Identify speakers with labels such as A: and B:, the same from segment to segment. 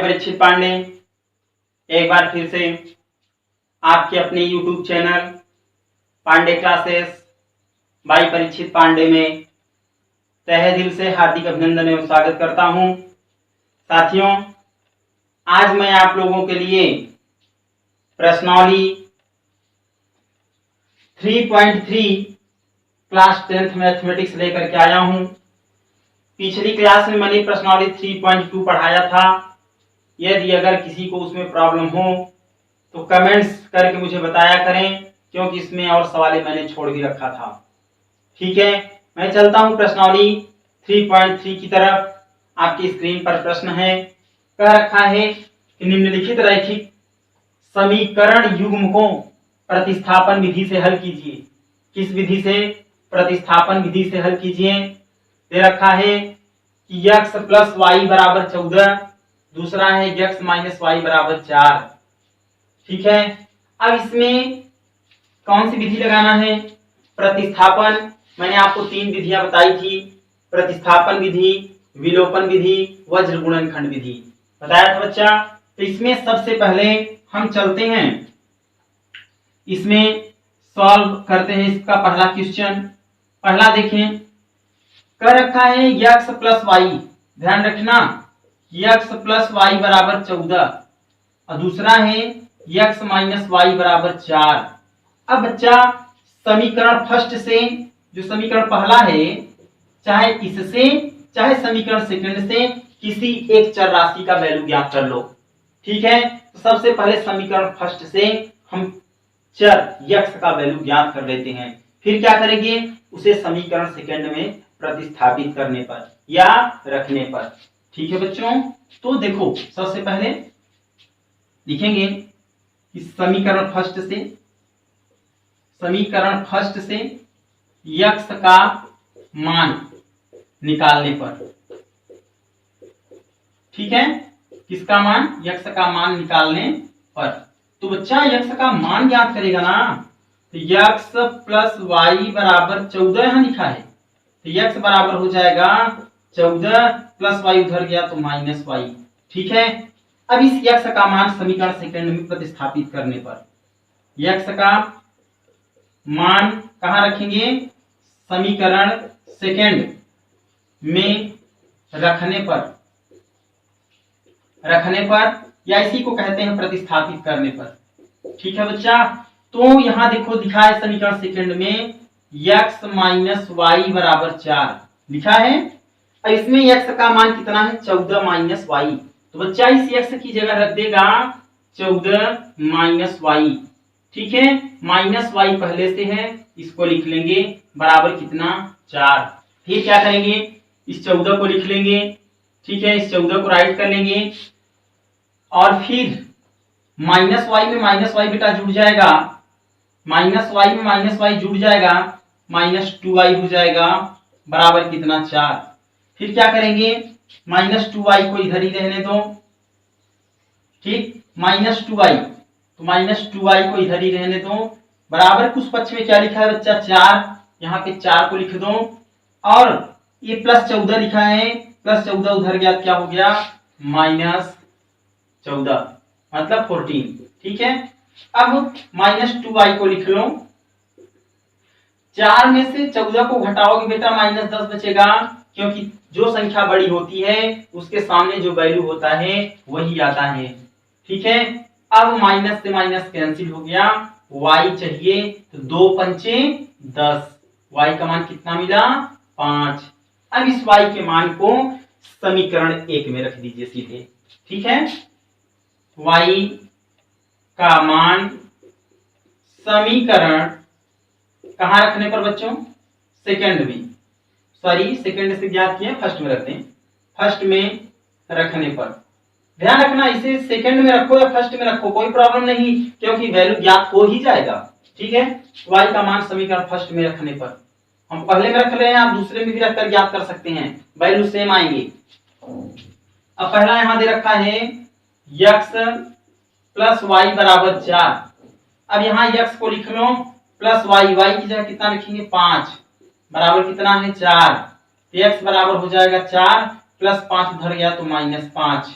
A: परीक्षित पांडे एक बार फिर से आपके अपने YouTube channel Pandey classes by Parikshit Pandey में तहे दिल से हार्दिक अभिनंदन एवं स्वागत करता हूं। साथियों, आज मैं आप लोगों के लिए प्रश्नावली 3.3 क्लास 10th मैथमेटिक्स लेकर के आया हूं। पिछली क्लास में मैंने प्रश्नावली 3.2 पढ़ाया था। यदि अगर किसी को उसमें प्रॉब्लम हो तो कमेंट्स करके मुझे बताया करें, क्योंकि इसमें और सवालें मैंने छोड़ भी रखा था। ठीक है, मैं चलता हूं प्रश्नावली 3.3 की तरफ। आपकी स्क्रीन पर प्रश्न है, कह रखा है कि निम्नलिखित रैखिक समीकरण युग्म को प्रतिस्थापन विधि से हल कीजिए। किस विधि से? प्रतिस्थापन विधि से हल कीजिए। दे रखा है कि x प्लस वाई बराबर 14, दूसरा है x माइनस वाई बराबर 4। ठीक है, अब इसमें कौन सी विधि लगाना है? प्रतिस्थापन। मैंने आपको 3 विधियां बताई थी, प्रतिस्थापन विधि, विलोपन विधि, वज्र गुणनखंड विधि बताया था बच्चा। तो इसमें सबसे पहले हम चलते हैं, इसमें सॉल्व करते हैं इसका पहला क्वेश्चन। पहला देखें, कह रखा है x प्लस वाई, ध्यान रखना x प्लस वाई बराबर 14 और दूसरा है x माइनस वाई बराबर 4। अब बच्चा समीकरण फर्स्ट से, जो समीकरण पहला है, चाहे इससे चाहे समीकरण सेकंड से किसी एक चर राशि का वैल्यू ज्ञात कर लो। ठीक है, तो सबसे पहले समीकरण फर्स्ट से हम चर x का वैल्यू ज्ञात कर लेते हैं, फिर क्या करेंगे, उसे समीकरण सेकंड में प्रतिस्थापित करने पर या रखने पर। ठीक है बच्चों, तो देखो सबसे पहले लिखेंगे कि समीकरण फर्स्ट से x का मान निकालने पर। ठीक है, किसका मान? x का मान निकालने पर। तो बच्चा x का मान ज्ञात करेगा ना, तो x प्लस वाई बराबर 14 यहां लिखा है, तो x बराबर हो जाएगा 14 प्लस वाई उधर गया तो माइनस वाई। ठीक है, अब इस x का मान समीकरण सेकंड में प्रतिस्थापित करने पर, x का मान कहां रखेंगे? समीकरण सेकंड में रखने पर या इसी को कहते हैं प्रतिस्थापित करने पर। ठीक है बच्चा, तो यहां देखो दिखा है समीकरण सेकंड में x माइनस वाई बराबर 4 लिखा है। अब इसमें x का मान कितना है? 14 माइनस वाई। तो बच्चा इस x की जगह रख देगा 14 माइनस वाई। ठीक है, माइनस वाई पहले से है, इसको लिख लेंगे बराबर कितना? 4। फिर क्या करेंगे, इस 14 को लिख लेंगे। ठीक है, इस 14 को राइट कर लेंगे और फिर माइनस वाई में माइनस वाई बेटा जुड़ जाएगा, माइनस वाई में माइनस वाई जुड़ जाएगा, माइनस 2y हो जाएगा बराबर कितना? 4। फिर क्या करेंगे, माइनस 2y को इधर ही रहने दो। ठीक, माइनस 2y, तो माइनस 2y को इधर ही रहने दो बराबर कुछ पक्ष में क्या लिखा है बच्चा? 4। यहाँ पे 4 को लिख दो और ये प्लस 14 लिखा है, प्लस 14 उधर गया, क्या हो गया? माइनस 14 मतलब 14। ठीक है, अब माइनस 2y को लिख लो। 4 में से 14 को घटाओगे बेटा माइनस 10 बचेगा, क्योंकि जो संख्या बड़ी होती है उसके सामने जो वैल्यू होता है वही आता है। ठीक है, अब माइनस से माइनस कैंसिल हो गया, y चाहिए तो 2 पंचे 10, y का मान कितना मिला? 5। अब इस y के मान को समीकरण 1 में रख दीजिए सीधे। ठीक है, y का मान समीकरण कहां रखने पर बच्चों? सेकंड में, सॉरी सेकंड से ज्ञात किया, फर्स्ट में रखते हैं, फर्स्ट में रखने पर। ध्यान रखना, इसे सेकंड में रखो या फर्स्ट में रखो कोई प्रॉब्लम नहीं, क्योंकि वैल्यू ज्ञात हो ही जाएगा। ठीक है, y का मान समीकरण फर्स्ट में रखने पर, हम पहले में रख रहे हैं, आप दूसरे में भी रखकर ज्ञात कर सकते हैं, वैल्यू सेम आएंगे। अब पहला यहां दे रखा है x प्लस वाई बराबर 4। अब यहाँ x को लिख लो प्लस वाई, वाई की जगह कितना लिखेंगे? 5 बराबर कितना है? 4। तो x बराबर हो जाएगा 4 प्लस 5 उधर गया तो -5।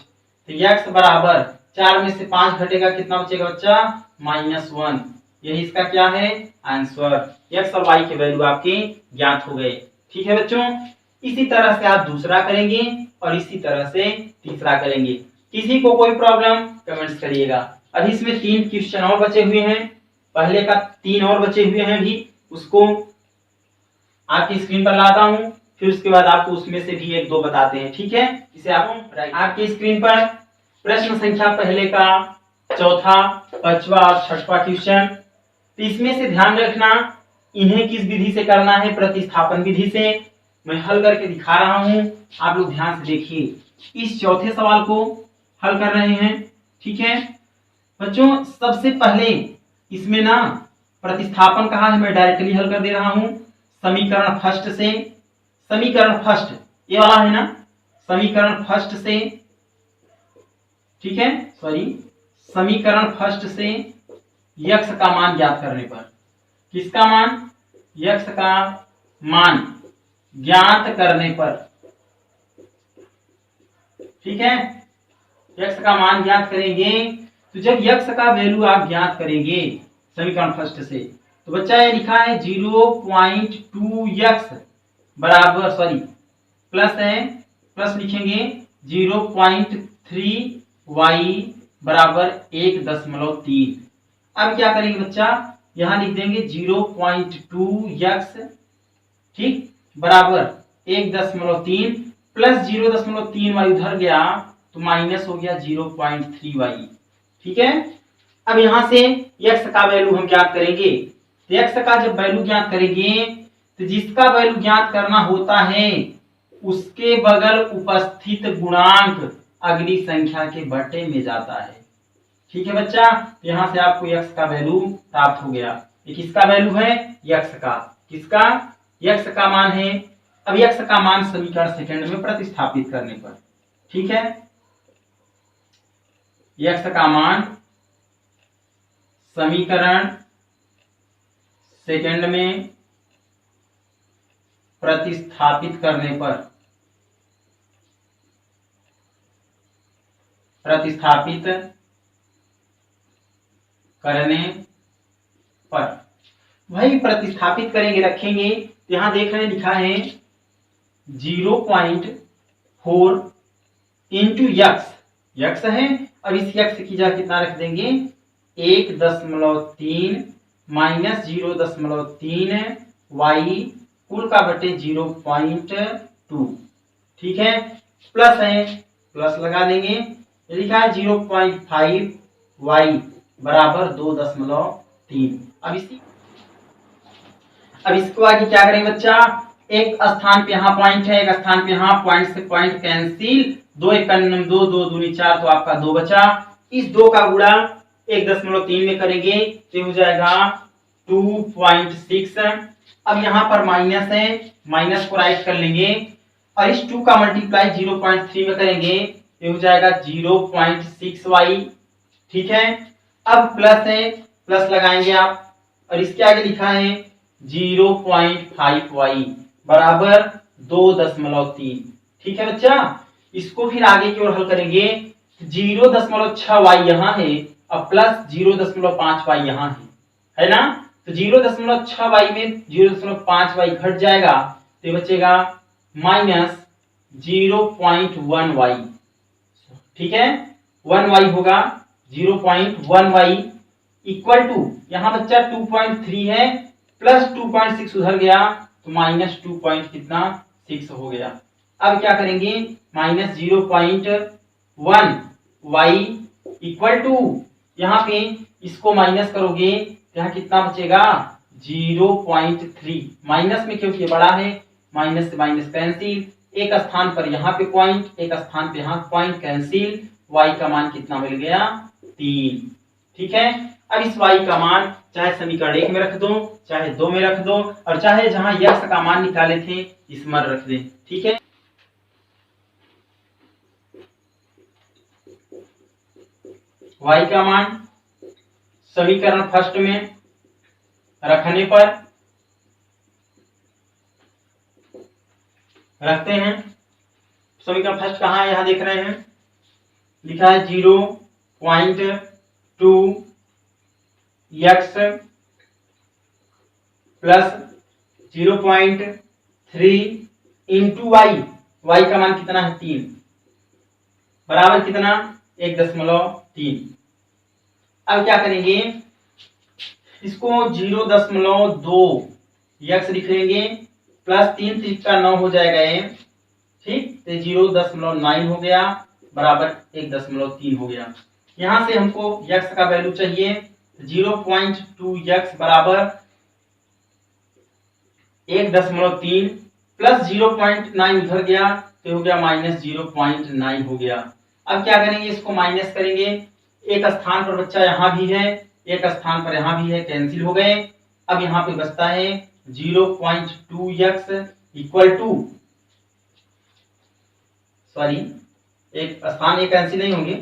A: तो x बराबर 4 में से 5 घटेगा, कितना बचेगा बच्चा? -1। यही इसका क्या है? आंसर। x और y के वैल्यू आपके ज्ञात हो गए। ठीक है बच्चों, इसी तरह से आप दूसरा करेंगे और इसी तरह से तीसरा करेंगे। किसी को कोई प्रॉब्लम कमेंट्स करिएगा। अभी इसमें 3 क्वेश्चन और बचे हुए हैं, पहले का 3 और बचे हुए हैं भी, उसको आपकी स्क्रीन पर लाता हूं, फिर उसके बाद आपको उसमें से भी 1-2 बताते हैं। ठीक है, इसे आप आपकी स्क्रीन पर प्रश्न संख्या पहले का, चौथा, पांचवा और छठवां क्वेश्चन। तो इसमें से ध्यान रखना, इन्हें किस विधि से करना है? प्रतिस्थापन विधि से। मैं हल करके दिखा रहा हूं, आप लोग ध्यान से देखिए। इस चौथे सवाल को हल कर रहे हैं। ठीक है बच्चों, सबसे पहले इसमें ना प्रतिस्थापन कहा है, मैं डायरेक्टली हल कर दे रहा हूं समीकरण फर्स्ट से। समीकरण फर्स्ट ये वाला है ना, समीकरण फर्स्ट से, ठीक है, सॉरी, समीकरण फर्स्ट से यक्स का मान ज्ञात करने पर, किसका मान? यक्स का मान ज्ञात करने पर। ठीक है, यक्स का मान ज्ञात करेंगे। तो जब यक्स का वैल्यू आप ज्ञात करेंगे समीकरण फर्स्ट से, तो बच्चा ये लिखा है 0.2x बराबर, सॉरी प्लस है, प्लस लिखेंगे 0.3y बराबर 1.3। अब क्या करेंगे बच्चा? यहां लिख देंगे 0.2x, ठीक, बराबर 1.3 प्लस 0.3y उधर गया तो माइनस हो गया 0.3y। ठीक है, अब यहां से x का वैल्यू हम ज्ञात करेंगे। तो x का जब वैल्यू ज्ञात करेंगे, तो जिसका वैल्यू ज्ञात करना होता है उसके बगल उपस्थित गुणांक अगली संख्या के बटे में जाता है। ठीक है बच्चा, यहां से आपको x का वैल्यू प्राप्त हो गया। ये किसका वैल्यू है? x का। किसका? x का मान है। अब x का मान समीकरण सेकंड में प्रतिस्थापित करने पर, ठीक है, x का मान समीकरण सेकंड में प्रतिस्थापित करने पर, प्रतिस्थापित करने पर, वही प्रतिस्थापित करेंगे, रखेंगे। तो यहां देख रहे हैं लिखा है 0.4 इंटू यक्स है। अब इस यक्स की जगह कितना रख देंगे? 1.3 माइनस 0.3 y कुल का बटे 0.2। ठीक है, प्लस है, प्लस लगा देंगे। ये लिखा है 0.5 y बराबर 2.3। अब इसको आगे क्या करेंगे बच्चा? एक स्थान पे यहाँ पॉइंट है, एक स्थान पे यहाँ, पॉइंट से पॉइंट कैंसिल, 2 एक 2, 2 दूनी 4, तो आपका 2 बचा। इस 2 का गुणा 1.3 में करेंगे तो हो जाएगा 2.6। अब यहाँ पर माइनस है, माइनस को राइट कर लेंगे और इस 2 का मल्टीप्लाई 0.3 में करेंगे तो हो जाएगा 0.6y। ठीक है, अब प्लस है, प्लस लगाएंगे आप और इसके आगे लिखा है 0.5y बराबर 2.3। ठीक है बच्चा, इसको फिर आगे की ओर हल करेंगे। 0.6y यहाँ है और प्लस 0.5y यहाँ है ना? तो 0.6y में 0.5y घट जाएगा तो ये बचेगा माइनस 0.1y। ठीक है, 1y होगा, 0.1y इक्वल टू, यहाँ बच्चा 2.3 है, प्लस 2.6 उधर गया तो माइनस 2.6 हो गया। अब क्या करेंगे? माइनस 0.1 y इक्वल टू, यहाँ पे इसको माइनस करोगे यहाँ कितना बचेगा? 0.3। माइनस में क्योंकि बड़ा है, माइनस से माइनस कैंसिल, एक स्थान पर यहाँ पे पॉइंट, एक स्थान पे यहाँ पॉइंट, कैंसिल, y का मान कितना मिल गया? 3। ठीक है, अब इस y का मान चाहे समीकरण 1 में रख दो, चाहे 2 में रख दो, और चाहे जहां x का मान निकाले थे इसमें रख दे। ठीक है, y का मान समीकरण फर्स्ट में रखने पर रखते हैं। समीकरण फर्स्ट कहाँ है? यहां देख रहे हैं लिखा है 0.2 x plus 0.3 into y, y का मान कितना है 3, बराबर कितना 1.3। अब क्या करेंगे, इसको 0.2 x लिख लेंगे, प्लस 3 3 9 हो जाएगा ये, ठीक, तो 0.9 हो गया, बराबर 1.3 हो गया। यहां से हमको x का वैल्यू चाहिए, 0.2 x बराबर 1.3 प्लस 0.9 उधर गया तो हो गया -0.9 हो गया। अब क्या करेंगे, इसको माइनस करेंगे, एक स्थान पर बच्चा यहाँ भी है, एक स्थान पर यहाँ भी है, कैंसिल हो गए। अब यहाँ पे बचता है 0.2x इक्वल टू, सॉरी एक स्थान एक कैंसिल नहीं होंगे,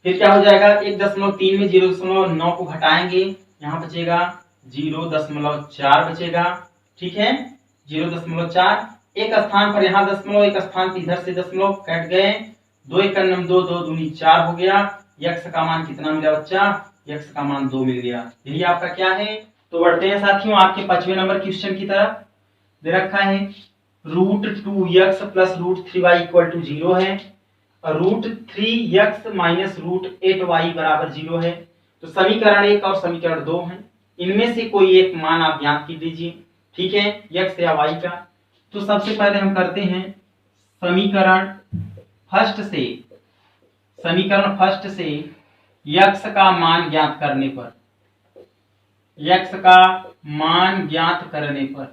A: फिर क्या हो जाएगा 1.3 में 0.9 को घटाएंगे, यहाँ बचेगा 0.4 बचेगा, ठीक है 0.4, एक स्थान पर यहाँ दशमलव, एक स्थान पर इधर से दशमलव कट गए, 2 1 2 2 दूनी 4 हो गया। x का मान कितना मिला बच्चा, x का मान 2 मिल गया। यही आपका क्या है। तो बढ़ते हैं साथियों आपके 5वें नंबर क्वेश्चन की तरफ। दे रखा है √2x plus √3y equal to 0 है, और √3x माइनस √8y बराबर 0 है। तो समीकरण 1 और समीकरण 2 है, इनमें से कोई एक मान आप ज्ञात कर दीजिए, ठीक है, x या y का। तो सबसे पहले हम करते हैं समीकरण फर्स्ट से, समीकरण फर्स्ट से x का मान ज्ञात करने पर, x का मान ज्ञात करने पर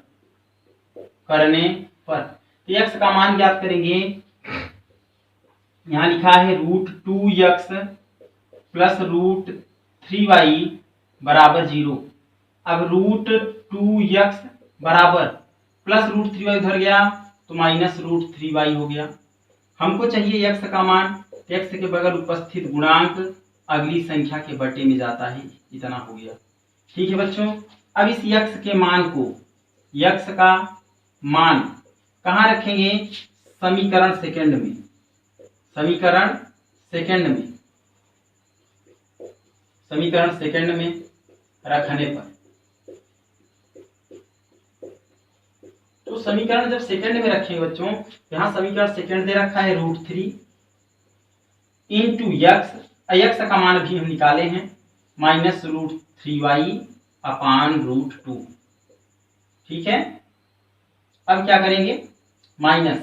A: तो x का मान ज्ञात करेंगे, यहां लिखा है √2x प्लस √3y बराबर 0। अब √2x बराबर प्लस √3y उधर गया तो माइनस √3y हो गया। हमको चाहिए x का मान, x के बगल उपस्थित गुणांक अगली संख्या के बटे में जाता है, इतना हो गया, ठीक है बच्चों। अब इस x के मान को, x का मान कहाँ रखेंगे, समीकरण सेकंड में, समीकरण सेकंड में, समीकरण सेकंड में रखने पर, तो समीकरण जब सेकंड में रखेंगे बच्चों, यहां समीकरण सेकंड दे रखा है √3 इंटू x का मान भी हम निकाले हैं माइनस √3y अपान √2, ठीक है। अब क्या करेंगे, माइनस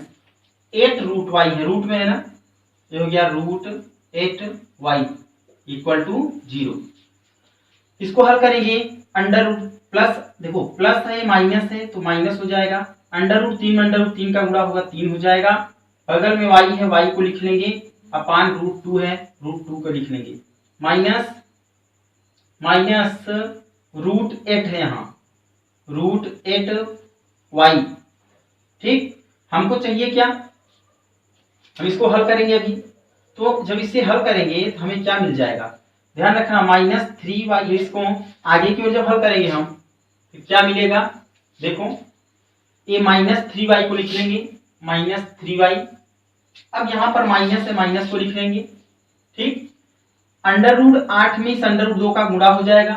A: 8√y है, रूट में है ना, ये हो गया √8y इक्वल टू 0। इसको हल करेंगे, अंडर रूट प्लस, देखो प्लस है माइनस है तो माइनस हो जाएगा, √3 का गुणा होगा 3 हो जाएगा, बगल में y है y को लिख लेंगे, अपान √2 है √2 को लिख लेंगे, माइनस √8 है यहाँ √8y, ठीक। हमको चाहिए क्या, हम इसको हल करेंगे अभी, तो जब इसे हल करेंगे तो हमें क्या मिल जाएगा, ध्यान रखना -3y, इसको आगे की ओर जब हल करेंगे हम तो क्या मिलेगा, देखो ये -3y को लिख लेंगे, -3y। अब यहाँ पर माइनस है, माइनस को लिख लेंगे, ठीक। √8 में इस √2 का गुणा हो जाएगा,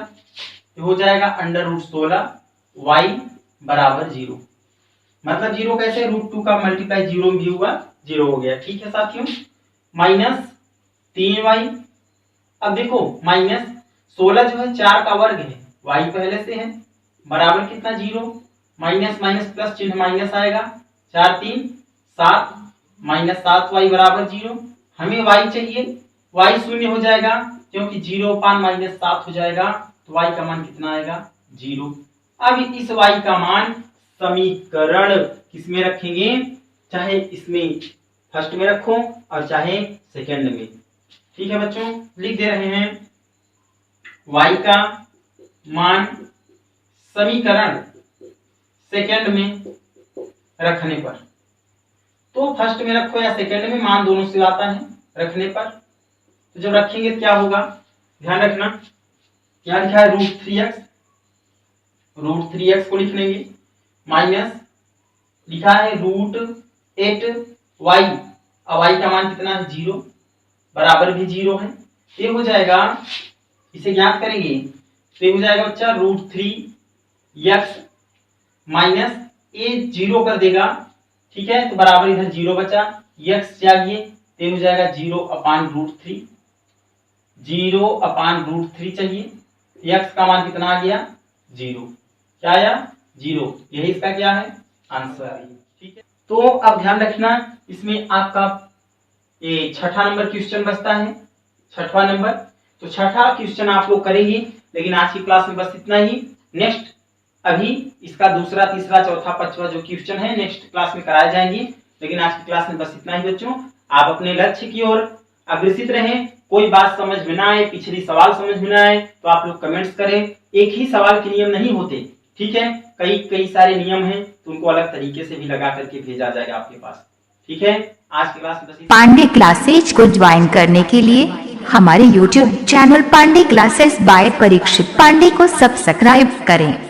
A: तो हो जाएगा √16y बराबर 0। मतलब 0 कैसे, √2 का मल्टीप्लाई 0 भी हुआ 0 हो गया, ठीक है साथियों। -3y, अब देखो -16 जो है 4 का वर्ग है, y पहले से है, बराबर कितना 0, माइनस माइनस प्लस चिन्ह माइनस आएगा, 4 3 7 -7y बराबर 0। हमें y चाहिए, y शून्य हो जाएगा क्योंकि 0/-7 हो जाएगा, तो y का मान कितना आएगा 0। अब इस y का मान समीकरण किसमें रखेंगे, चाहे इसमें फर्स्ट में रखो और चाहे सेकंड में, ठीक है बच्चों। लिख दे रहे हैं y का मान समीकरण सेकंड में रखने पर, तो फर्स्ट में रखो या सेकंड में, मान दोनों से आता है रखने पर। तो जब रखेंगे तो क्या होगा, ध्यान रखना, क्या लिखा है √3x को लिख लेंगे, माइनस लिखा है √8y अब y का मान कितना है 0, बराबर भी 0 है। ये हो जाएगा, इसे ज्ञात करेंगे तो ये हो जाएगा बच्चा √3 x माइनस ए 0 कर देगा, ठीक है, तो बराबर इधर 0 बचा, x चाहिए तो ये हो जाएगा 0/√3, 0/√3 चाहिए, x का मान कितना आ गया 0, क्या आया 0, यही इसका क्या है आंसर है, ठीक है। तो अब ध्यान रखना, इसमें आपका ये छठा नंबर क्वेश्चन बचता है, छठवां नंबर। तो छठा क्वेश्चन आप लोग करेंगे, लेकिन आज की क्लास में बस इतना ही। नेक्स्ट अभी इसका दूसरा, तीसरा, चौथा, पांचवा जो क्वेश्चन है नेक्स्ट क्लास में कराए जाएंगे, लेकिन आज की क्लास में बस इतना ही बच्चों। आप अपने लक्ष्य की ओर अग्रसित रहें। कोई बात समझ में ना आए, पिछली सवाल समझ में ना आए तो आप लोग कमेंट्स करें। एक ही सवाल के नियम नहीं होते, ठीक है, कई सारे नियम हैं, तो उनको अलग तरीके से भी लगा करके भेजा जाएगा आपके पास, ठीक है। आज की क्लास में बस
B: पांडे क्लासेज को ज्वाइन करने के लिए हमारे YouTube channel Pandey classes by Parikshit Pandey को सब्सक्राइब करें।